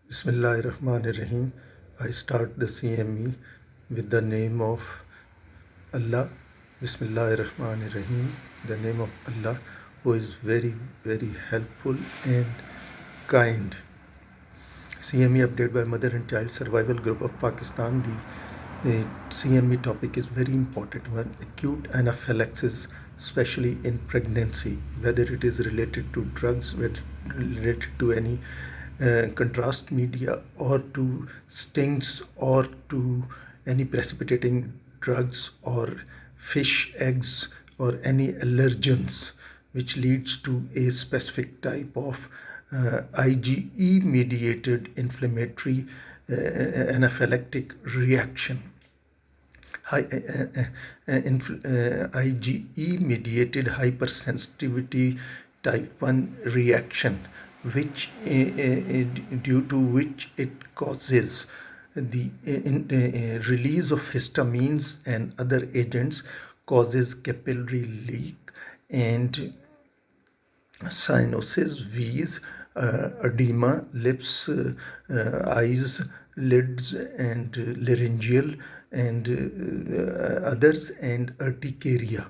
Bismillahirrahmanirrahim. I start the CME with the name of Allah. Bismillahirrahmanirrahim. The name of Allah, who is very, very helpful and kind. CME update by Mother and Child Survival Group of Pakistan. The CME topic is very important one. Acute anaphylaxis, especially in pregnancy, whether it is related to drugs, whether related to any contrast media or to stings or to any precipitating drugs or fish eggs or any allergens which leads to a specific type of IgE mediated inflammatory anaphylactic reaction. IgE mediated hypersensitivity type 1 reaction, which due to which it causes the release of histamines and other agents, causes capillary leak and cyanosis, V's, edema, lips, eyes, lids, and laryngeal, and others, and urticaria.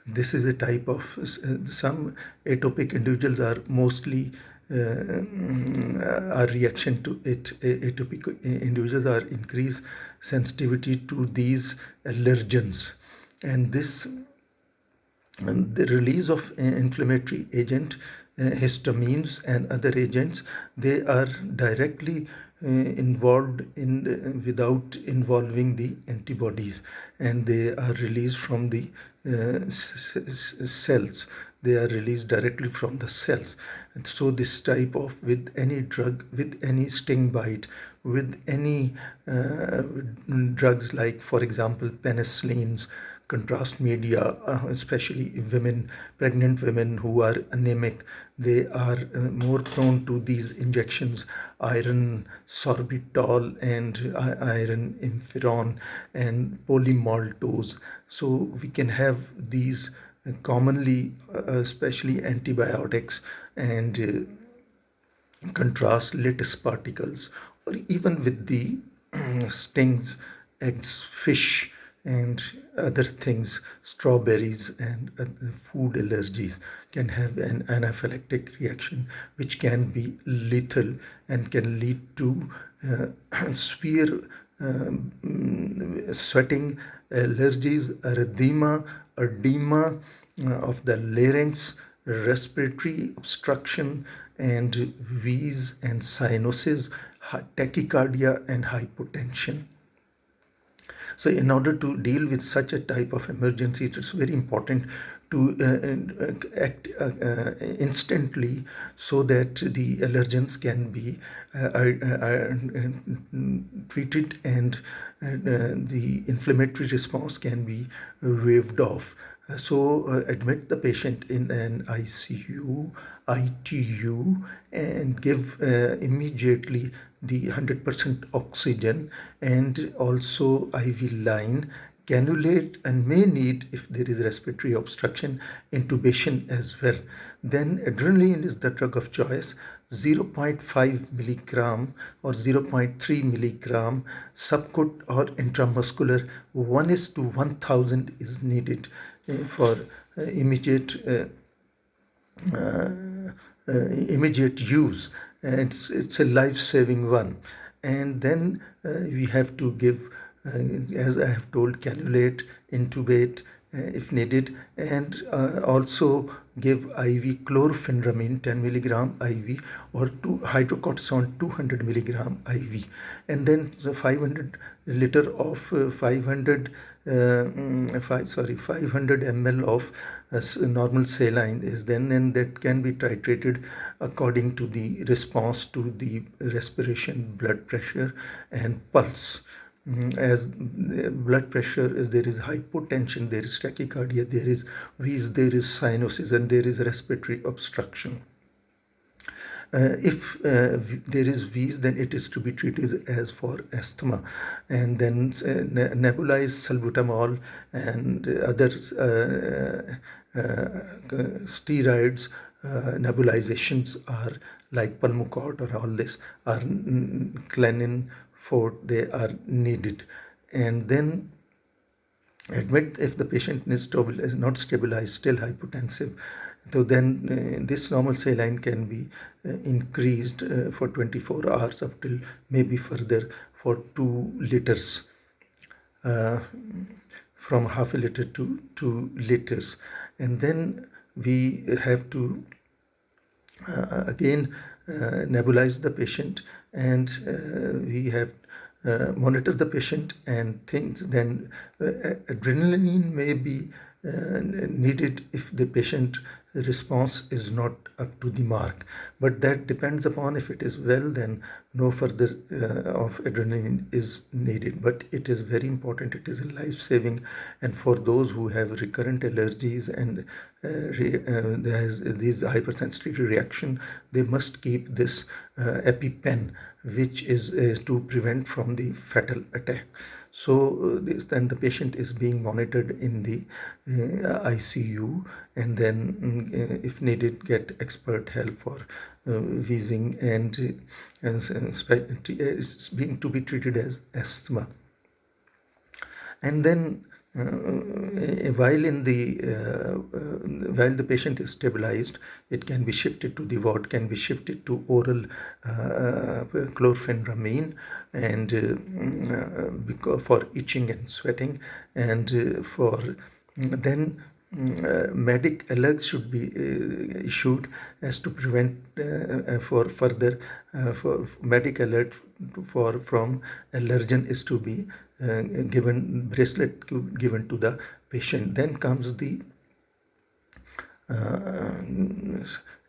This is a type of some atopic individuals are mostly our reaction to it. Atopic individuals are increased sensitivity to these allergens, and this and the release of inflammatory agent, histamines and other agents, they are directly involved in without involving the antibodies, and they are released from the cells. They are released directly from the cells. And so this type of, with any drug, with any sting bite, with any drugs like, for example, penicillins, contrast media, especially women, pregnant women who are anemic, they are more prone to these injections, iron sorbitol and iron interferon and polymaltose. So we can have these commonly, especially antibiotics and contrast lattice particles, or even with the stings, eggs, fish, and other things, strawberries and food allergies can have an anaphylactic reaction, which can be lethal and can lead to severe sweating, allergies, edema of the larynx, respiratory obstruction, and wheeze and cyanosis, tachycardia, and hypotension. So in order to deal with such a type of emergency, it's very important to act instantly, so that the allergens can be treated and the inflammatory response can be waved off. So admit the patient in an ICU, ITU, and give immediately the 100% oxygen, and also IV line, cannulate, and may need, if there is respiratory obstruction, intubation as well. Then adrenaline is the drug of choice. 0.5 milligram or 0.3 milligram subcut or intramuscular, 1:1000 is needed for immediate use. It's a life-saving one. And then we have to give, as I have told, cannulate, intubate if needed, and also give IV chlorpheniramine 10 milligram IV, or hydrocortisone 200 milligram IV, and then the 500 liter of 500 ml of normal saline is then, and that can be titrated according to the response to the respiration, blood pressure, and pulse. As blood pressure is, there is hypotension, there is tachycardia, there is wheeze, there is cyanosis, and there is respiratory obstruction. If there is wheeze, then it is to be treated as for asthma, and then nebulized salbutamol and other steroids nebulizations are like Pulmicort or all this are Clenin, Fort, they are needed. And then admit if the patient is not stabilized, still hypotensive. So then this normal saline can be increased for 24 hours up till maybe further for 2 liters, uh, from half a liter to 2 liters. And then we have to again nebulize the patient, and we have monitor the patient and things. Then adrenaline may be needed if the patient response is not up to the mark, but that depends upon if it is well, then no further of adrenaline is needed. But it is very important, it is life-saving. And for those who have recurrent allergies and there is these hypersensitivity reaction, they must keep this EpiPen, which is to prevent from the fatal attack. So then the patient is being monitored in the ICU, and then if needed, get expert help for wheezing, and it's being to be treated as asthma. And then while the patient is stabilized, it can be shifted to the ward, can be shifted to oral chlorpheniramine, and for itching and sweating, and for then medic alerts should be issued as to prevent for further for medic alert for from allergen is to be given, bracelet given to the patient. Then comes the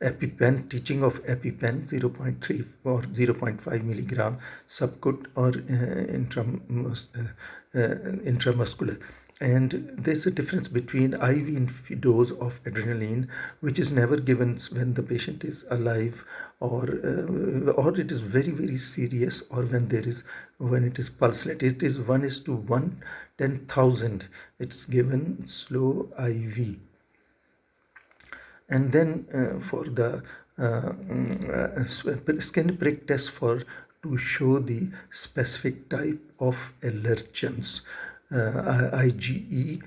EpiPen, teaching of EpiPen 0.3 or 0.5 milligram subcut or intramuscular. And there's a difference between IV dose of adrenaline, which is never given when the patient is alive, or it is very, very serious, or when it is pulseless. It is 1:110,000. It's given slow IV. And then for the skin prick test to show the specific type of allergens. IgE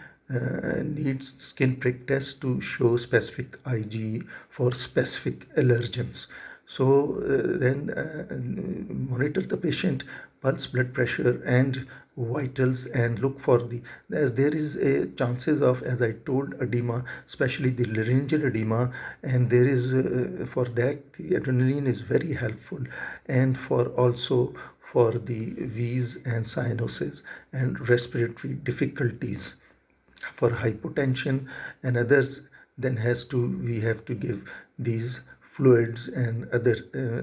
needs skin prick test to show specific IgE for specific allergens. So then monitor the patient pulse, blood pressure, and vitals, and look for as there is a chances of, as I told, edema, especially the laryngeal edema, and there is for that the adrenaline is very helpful, and also for the wheeze and cyanosis and respiratory difficulties, for hypotension and others. Then we have to give these fluids and other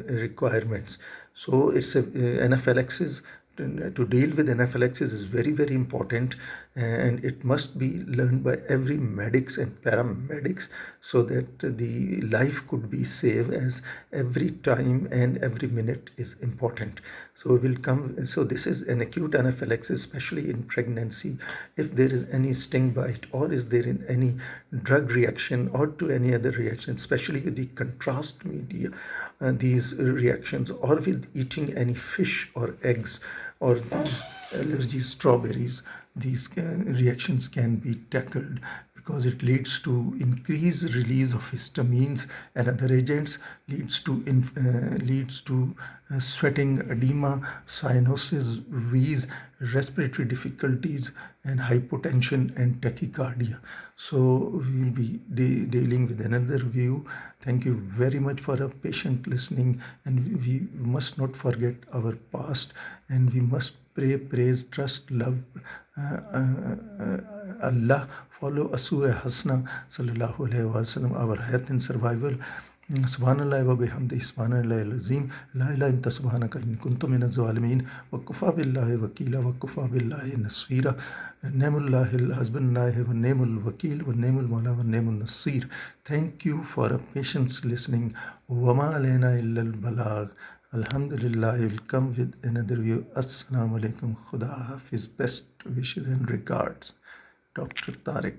requirements. So it's anaphylaxis. To deal with anaphylaxis is very, very important, and it must be learned by every medics and paramedics, so that the life could be saved, as every time and every minute is important. So this is an acute anaphylaxis, especially in pregnancy. If there is any sting bite, or is there in any drug reaction or to any other reaction, especially with the contrast media, these reactions, or with eating any fish or eggs, or these allergies, strawberries, these reactions can be tackled, because it leads to increased release of histamines and other agents, leads to sweating, edema, cyanosis, wheeze, respiratory difficulties, and hypotension and tachycardia. So we will be dealing with another view. Thank you very much for a patient listening, and we must not forget our past, and we must pray, praise, trust, love Allah, follow Aswa Hasna sallallahu alaihi wasallam, our health and survival. Subhanallah wa bihamdi, subhanallah al-azim, la ilaha illa subhanaka in kuntum minaz zalimin, wa kufa billahi wakila, wa kufa billahi nasira, namullahi al-hasbunallahi wa namul wakil, wa namul mawla, wa namul nasir. Thank you for a patience listening. Wa ma alayna illa al-balagh. Alhamdulillah, I will come with another view. Assalamu alaikum. Khuda Hafiz. Best wishes and regards. Dr. Tariq.